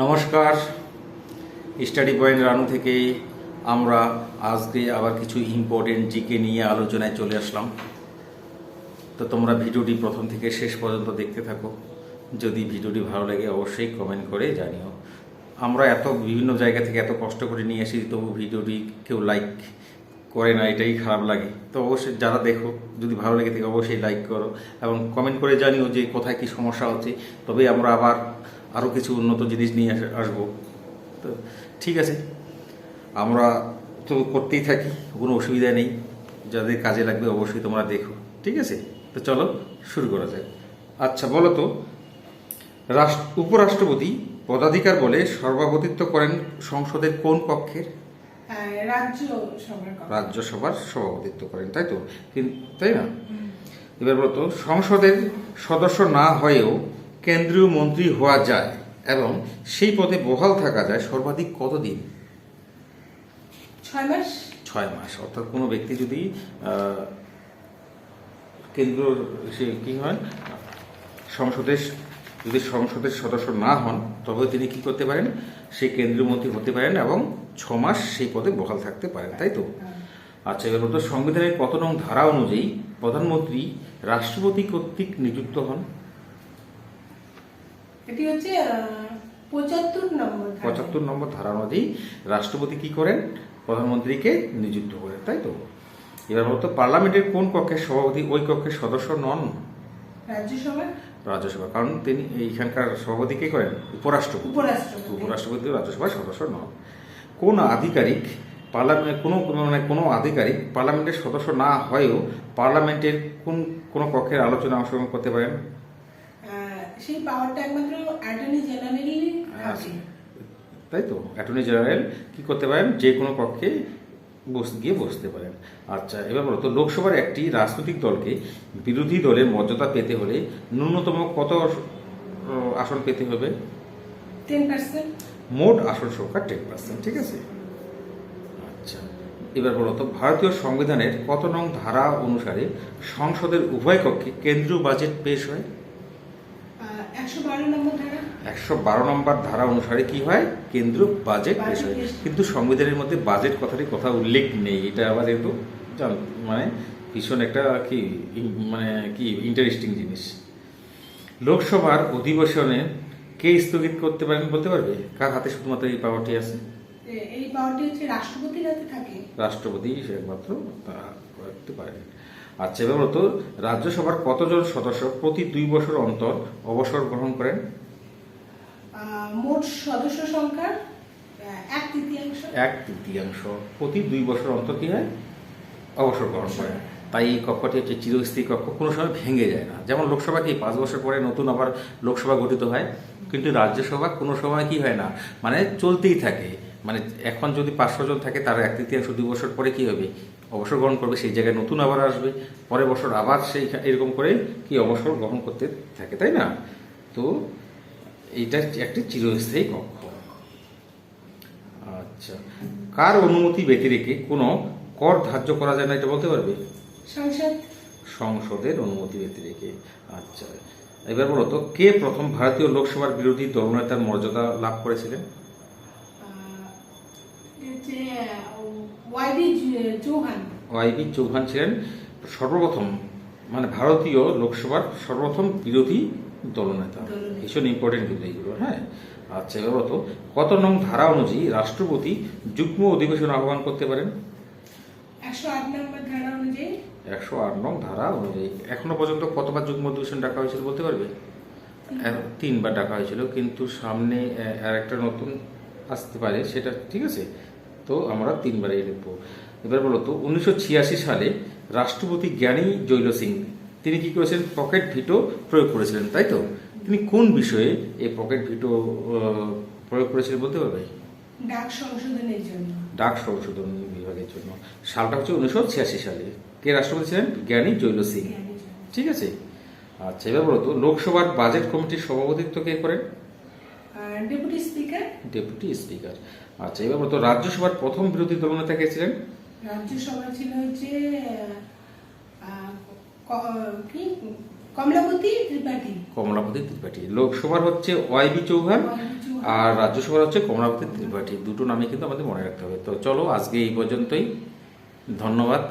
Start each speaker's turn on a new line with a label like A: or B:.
A: নমস্কার, study point Ranu থেকে আমরা আজকে আবার কিছু ইম্পর্টেন্ট জিকে নিয়ে আলোচনায় চলে আসলাম। তো তোমরা ভিডিওটি প্রথম থেকে শেষ পর্যন্ত দেখতে থাকো। যদি ভিডিওটি ভালো লাগে অবশ্যই কমেন্ট করে জানিও। আমরা এত বিভিন্ন জায়গা থেকে এত কষ্ট করে নিয়ে আসি, তবু ভিডিওটি কেউ লাইক করে না, এটাই খারাপ লাগে। তো অবশ্যই যারা দেখো, যদি ভালো লেগে থাকে অবশ্যই লাইক করো এবং কমেন্ট করে জানিও যে কোথায় কী সমস্যা হচ্ছে, তবে আমরা আবার আরও কিছু উন্নত জিনিস নিয়ে আসবো। তো ঠিক আছে, আমরা তো করতেই থাকি, কোনো অসুবিধা নেই। যাদের কাজে লাগবে অবশ্যই তোমরা দেখো, ঠিক আছে? তো চলো শুরু করা যায়। আচ্ছা বলো তো, উপরাষ্ট্রপতি পদাধিকার বলে সর্বাধিপত্য করেন সংসদের কোন কক্ষের? রাজ্যসভার সভাপতিত্ব করেন, তাই তো? তাই না? এবার বলো তো, সংসদের সদস্য না হয়েও কেন্দ্রীয় মন্ত্রী হওয়া যায় এবং সেই পদে বহাল থাকা যায় সর্বাধিক কতদিন?
B: 6 মাস।
A: 6 মাস। অর্থাৎ কোনো ব্যক্তি যদি কেন্দ্র সে কি হয়, যদি সংসদের সদস্য না হন, তবে তিনি কি করতে পারেন? সেই কেন্দ্রীয় মন্ত্রী হতে পারেন এবং 6 মাস সেই পদে বহাল থাকতে পারেন, তাই তো? আচ্ছা এবার বলতো, সংবিধানের কত নং ধারা অনুযায়ী প্রধানমন্ত্রী রাষ্ট্রপতি কর্তৃক নিযুক্ত হন?
B: এটি হচ্ছে 75
A: নম্বর ধারা অনুযায়ী রাষ্ট্রপতি কি করেন? প্রধানমন্ত্রীকে নিযুক্ত করেন, তাই তো? এবার বলতো, পার্লামেন্টের কোন কক্ষের সভাপতি ওই কক্ষের সদস্য নন? রাজ্যসভা। কারণ তিনি এইখানকার সভাপতি কে করেন? উপরাষ্ট্রপতি রাজ্যসভার সদস্য নন। কোন আধিকারিক কোনো আধিকারিক পার্লামেন্টের সদস্য না হয়েও পার্লামেন্টের কোন কক্ষের আলোচনা অংশগ্রহণ করতে পারেন?
B: সেই পাওয়ারটা একমাত্র অ্যাটর্নি জেনারেলই আছে,
A: তাই তো? অ্যাটর্নি জেনারেল কি করতে পারেন? যে কোনো কক্ষে গিয়ে বসতে পারেন। আচ্ছা এবার বলো তো, লোকসভার একটি রাজনৈতিক দলকে বিরোধী দলের মর্যাদা পেতে হলে ন্যূনতম কত আসন পেতে হবে?
B: 10%।
A: মোট আসন সংখ্যা 10%, ঠিক আছে? আচ্ছা এবার বলো তো, ভারতীয় সংবিধানের কত নং ধারা অনুসারে সংসদের উভয় কক্ষে কেন্দ্রীয় বাজেট পেশ হয়? 112 নম্বর ধারা অনুসারে কি হয়? কেন্দ্রীয় বাজেট পেশ হয়। কিন্তু সংবিধানের মধ্যে বাজেট কথাটির কথা উল্লেখ নেই। এটা আবার একটু মানে ভীষণ একটা কি ইন্টারেস্টিং জিনিস। লোকসভার অধিবেশনে কে স্থগিত করতে পারেন বলতে পারবে? কার হাতে শুধুমাত্র এই পাওয়ারটি আছে?
B: এই পাওয়ারটি হচ্ছে রাষ্ট্রপতির হাতে থাকে।
A: রাষ্ট্রপতি একমাত্র করতে পারেন। আচ্ছা এবার বলতো, রাজ্যসভার কতজন সদস্য প্রতি 2 বছর অন্তর অবসর গ্রহণ করেন?
B: মোট সদস্য সংখ্যার
A: 1/3 প্রতি 2 বছর অন্তর কি হয়? অবসর গ্রহণ করেন। তাই এই কক্ষটি হচ্ছে চিরস্থায়ী কক্ষ, কোনো সময় ভেঙে যায় না। যেমন লোকসভা কি 5 বছর পরে নতুন আবার লোকসভা গঠিত হয়, কিন্তু রাজ্যসভা কোনো সময় কি হয় না, মানে চলতেই থাকে। মানে এখন যদি 500 জন থাকে, তার 1/3 2 বছর পরে কি হবে? অবসর গ্রহণ করবে, সেই জায়গায় নতুন আবার আসবে, পরের বছর আবার সেই এরকম করে কি অবসর গ্রহণ করতে থাকে, তাই না? তো এইটা একটি চিরস্থায়ী কক্ষ। আচ্ছা, কার অনুমতি ব্যতি রেখে কোনো কর ধার্য করা যায় না, এটা বলতে পারবে? সংসদের অনুমতি ব্যতি রেখে। আচ্ছা এবার বলো তো, কে প্রথম ভারতীয় লোকসভার বিরোধী দলনেতার মর্যাদা লাভ করেছিলেন? ওয়াইবি চৌহান ছিলেন সর্বপ্রথম, মানে ভারতীয় লোকসভার সর্বপ্রথম বিরোধী দলনেতা। ভীষণ ইম্পর্টেন্ট কিন্তু এইগুলো, হ্যাঁ। আচ্ছা এবার বলো তো, কত নং ধারা অনুযায়ী রাষ্ট্রপতি যুগ্ম অধিবেশন আহ্বান করতে পারেন?
B: 108 নম্বর ধারা অনুযায়ী।
A: 108 নং ধারা অনুযায়ী। এখনো পর্যন্ত কতবার যুগ্ম অধিবেশন ডাকা হয়েছিল বলতে পারবে? 3বার ডাকা হয়েছিল, কিন্তু সামনে আর একটা নতুন আসতে পারে, সেটা ঠিক আছে। তো আমরা 3বারই লিখবো। এবার বলো তো, 1986 সালে রাষ্ট্রপতি জ্ঞানী জৈল সিং তিনি কি করেছিলেন? পকেট ভিটো প্রয়োগ করেছিলেন, তাই তো? তিনি কোন বিষয়ে এই পকেট ভিটো প্রয়োগ করেছিলেন বলতে পারবে? ডাক সংশোধন বিভাগের জন্য। সালটা হচ্ছে 1986 সালে। কে রাষ্ট্রপতি ছিলেন? জ্ঞানী জৈল সিং, ঠিক আছে? আচ্ছা এবার বলো তো, লোকসভার বাজেট কমিটির সভাপতিত্ব কে করেন? Deputy speaker. আচ্ছা এবার বলো তো, রাজ্যসভার প্রথম বিরোধী দলনেতা কে ছিলেন?
B: রাজ্যসভা ছিল হচ্ছে কমলাপতি ত্রিপাঠী।
A: লোকসভার হচ্ছে ওয়াইবি চৌহান আর রাজ্যসভার হচ্ছে কমলাপতি ত্রিপাঠী, দুটো নামই কিন্তু আমাদের মনে রাখতে হবে। তো চলো আজকে এই পর্যন্তই, ধন্যবাদ।